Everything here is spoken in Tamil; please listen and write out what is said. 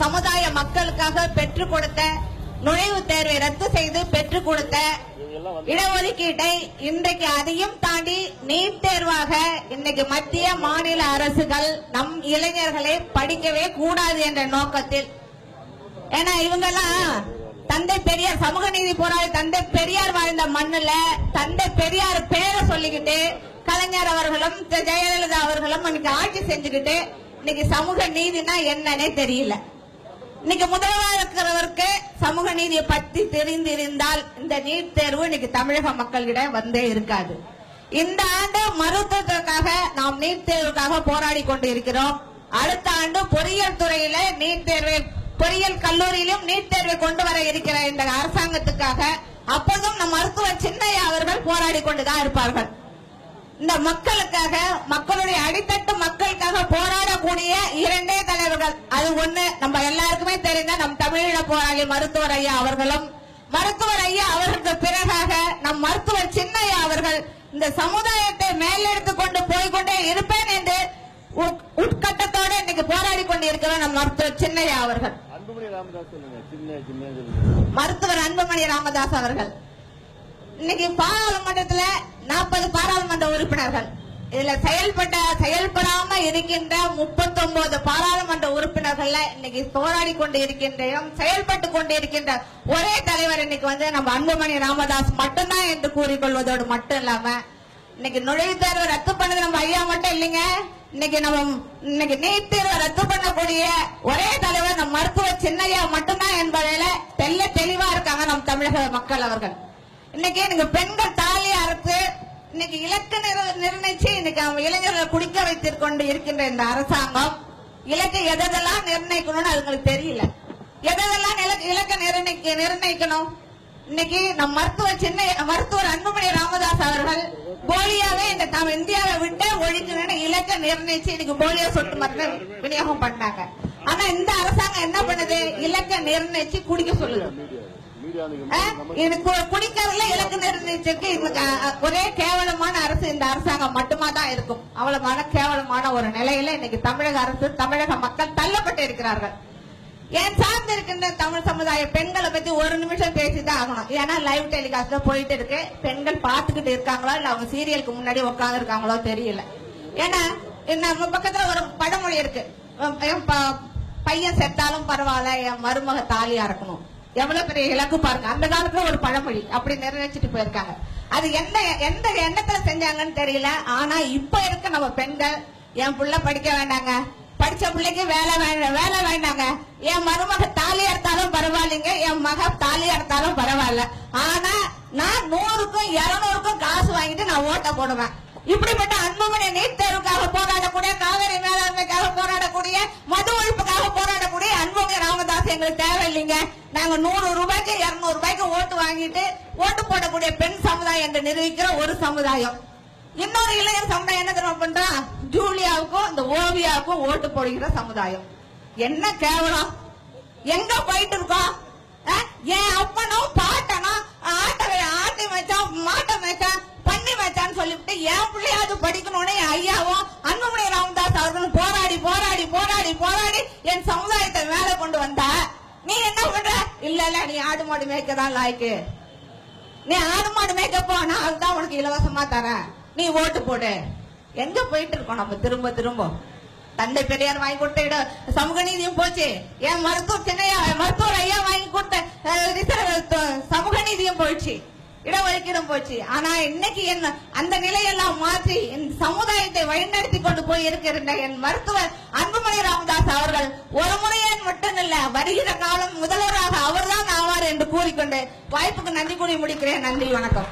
சமுதாய மக்களுக்காக பெற்றுக் கொடுத்த நுழைவுத் தேர்வை ரத்து செய்து பெற்றுக் கொடுத்த இடஒதுக்கீட்டை இன்றைக்கு அதையும் தாண்டி நீட் தேர்வாக இன்றைக்கு மத்திய மாநில அரசுகள் நம் இளைஞர்களை படிக்கவே கூடாது என்ற நோக்கத்தில், ஏன்னா இவங்கெல்லாம் தந்தை பெரியார் சமூக நீதி போராளி தந்தை பெரியார் வாழ்ந்த மண்ணுல தந்தை பெரியார் பேரை சொல்லிக்கிட்டு கலைஞர் அவர்களும் ஜெயலலிதா அவர்களும் இன்னைக்கு ஆட்சி செஞ்சுக்கிட்டு இன்னைக்கு சமூக நீதினா என்னன்னே தெரியல. இன்னைக்கு முதல்வராக இருக்கிறவருக்கு சமூக நீதியை பற்றி தெரிந்திருந்தால் இந்த நீட் தேர்வு இன்னைக்கு தமிழக மக்களிடம் வந்தே இருக்காது. இந்த ஆண்டு மருத்துவத்திற்காக நாம் நீட் தேர்வுக்காக போராடி கொண்டு இருக்கிறோம். அடுத்த ஆண்டு பொறியியல் துறையில நீட் தேர்வை, பொறியியல் கல்லூரியிலும் நீட் தேர்வை கொண்டு வர இருக்கிற இந்த அரசாங்கத்துக்காக அப்போதும் நம் மருத்துவர் சின்னையா அவர்கள் போராடி கொண்டுதான் இருப்பார்கள். இந்த மக்களுக்காக, மக்களுடைய அடித்தட்டு மக்களுக்காக போராடக்கூடிய இரண்டே தலைவர்கள். அது ஒண்ணு நம்ம எல்லாருக்குமே தெரிந்த நம் தமிழீழ போராளி மருத்துவர் ஐயா அவர்களும், மருத்துவர் ஐயா அவர்களுக்கு பிறகாக நம் மருத்துவர் சின்னையா அவர்கள் இந்த சமுதாயத்தை மேலெடுத்து கொண்டு போய்கொண்டே இருப்பேன் என்று உட்கட்டத்தோடு இன்னைக்கு போராடி கொண்டு இருக்கிறோம் நம் மருத்துவர் சின்னையா அவர்கள். மருத்துவர் அன்புமணி ராமதாஸ் அவர்கள் இன்னைக்கு பாராளுமன்றத்தில் 40 பாராளுமன்ற உறுப்பினர்கள், இதுல செயல்படாம இருக்கின்ற 39 பாராளுமன்ற உறுப்பினர்கள் இன்னைக்கு போராடி கொண்டு இருக்கின்றோம். செயல்பட்டு கொண்டு இருக்கின்ற ஒரே தலைவர் இன்னைக்கு நம்ம அன்புமணி ராமதாஸ் மட்டும்தான் என்று கூறிக்கொள்வதோடு மட்டும் இல்லாம இன்னைக்கு நுழைவுத் தேர்வை ரத்து பண்ணது நம்ம ஐயா மட்டும் இல்லைங்க. இன்னைக்கு நீட் தேர்வை ரத்து பண்ணக்கூடிய ஒரே தலைவர் நம் மருத்துவர் சின்னையா மட்டும்தான் என்பதில தெளிவா இருக்காங்க நம் தமிழக மக்கள் அவர்கள். இன்னைக்கு பெண்கள் தாலி அறுத்து இன்னைக்கு இலக்கு நிர்ணயிச்சு இன்னைக்கு அவங்க இளைஞர்களை குடிக்க வைத்துக் கொண்டு இருக்கின்ற இந்த அரசாங்கம் இலக்கு எதெல்லாம் நிர்ணயிக்கணும்னு அதுங்களுக்கு தெரியல. எதெல்லாம் இலக்க நிர்ணயிக்கணும். இன்னைக்கு நம் மருத்துவர் அன்புமணி ராமதாஸ் அவர்கள் போலியாவே இந்த இந்தியாவை விட்டு ஒழிக்கணும்னு இலக்க நிர்ணயிச்சு இன்னைக்கு போலியோ சொட்டு மருந்து விநியோகம் பண்ணாங்க. ஆனா இந்த அரசாங்கம் என்ன பண்ணுது, இலக்க நிர்ணயிச்சு குடிக்க சொல்லுது. குடிக்கிறதுல இலக்கு நிர்ணயிச்சிருக்கு. ஒரே கேவலமான அரசு இந்த அரசாங்கம் மட்டுமா தான் இருக்கும். அவ்வளவு கேவலமான ஒரு நிலையில இன்னைக்கு தமிழக அரசு, தமிழக மக்கள் தள்ளப்பட்டு இருக்கிறார்கள். ஏன் சார்ந்து இருக்கின்ற தமிழ் சமுதாய பெண்களை பத்தி ஒரு நிமிஷம் பேசிதான் ஆகணும். ஏன்னா லைவ் டெலிகாஸ்ட்ல போயிட்டு இருக்கு. பெண்கள் பாத்துக்கிட்டு இருக்காங்களோ இல்ல அவங்க சீரியலுக்கு முன்னாடி உட்கார்ந்து இருக்காங்களோ தெரியல. ஏன்னா நம்ம பக்கத்துல ஒரு பழமொழி இருக்கு, பையன் செத்தாலும் பரவாயில்ல என் மருமக தாலியா இருக்கணும். எவ்வளவு பெரிய இலக்கு பாருங்க. அந்த காலத்துல ஒரு பழமொழி அப்படி நிறைவேற்றிட்டு போயிருக்காங்க. அது எந்த எண்ணத்துல செஞ்சாங்கன்னு தெரியல. ஆனா இப்ப இருக்க நம்ம பெண்கள், என் புள்ள படிக்க வேண்டாங்க, படிச்ச பிள்ளைக்கு வேலை வேண்டாங்க, என் மருமக தாலி அறுத்தாலும் பரவாயில்லைங்க, என் மக தாலி அறுத்தாலும் பரவாயில்ல, ஆனா நான் 100க்கும் 200க்கும் காசு வாங்கிட்டு நான் ஓட்ட போடுவேன். இப்படிப்பட்ட அன்புமணி நீட் தேர்வுக்காக போராடக்கூடிய, காவிரி மேலாண்மைக்காக போராடக்கூடிய, மது ஒழிப்புக்காக போராடக்கூடிய அன்புமணி ராமதாஸ் எங்களுக்கு தேவையில்லைங்க. நாங்க 100 ரூபாய்க்கு 200 ரூபாய்க்கு ஓட்டு வாங்கிட்டு ஓட்டு போடக்கூடிய பெண் சமுதாயம் என்று நிரூபிக்கிற ஒரு சமுதாயம். இன்னொரு இளைஞர் சமுதாயம் என்ன தெரியுமா பண்றா, ஜூலியாவுக்கும் இந்த ஓவியாவுக்கும் ஓட்டு போடுகிற சமுதாயம். என்ன கேவலம், எங்க போயிட்டு இருக்கோம். என் அப்பனும் பாட்டனும் ஆட்டை வச்சான், மாட்டை வச்சான், பண்ணி வச்சான்னு சொல்லிவிட்டு என் பிள்ளையாவது படிக்கணும்னு என் ஐயாவும் அன்புமணி ராமதாஸ் அவர்களும் போராடி போராடி போராடி போராடி என் சமுதாயத்தை மேல கொண்டு வந்தா நீ என்ன பண்ற, இல்ல நீ ஆடு மாடு மேய்க்கதான் லாய்க்கு, நீ ஆடு மாடு மேய்க்க போனா அதுதான் உனக்கு இலவசமா தரேன், நீ ஓட்டு போடு. எங்க போயிட்டு இருக்கோம் நம்ம திரும்ப தந்தை பெரியார் வாங்கி கொடுத்த இடம் சமூக நீதியும் போச்சு, என் மருத்துவர் ஐயா வாங்கி கொடுத்த சமூக நீதியும் போயிடுச்சு, இடஒதுக்கீடும் போச்சு. ஆனா இன்னைக்கு என்ன அந்த நிலையெல்லாம் மாற்றி இந்த சமுதாயத்தை வழிநடத்தி கொண்டு போய் இருக்கிற என் மருத்துவர் அன்புமணி ராமதாஸ் அவர்கள் ஒரு முறையேன் மட்டும் இல்ல, வருகிற காலம் முதல்வராக அவர்தான் ஆவார் என்று கூறிக்கொண்டு வாய்ப்புக்கு நன்றி கூறி முடிக்கிறேன். நன்றி, வணக்கம்.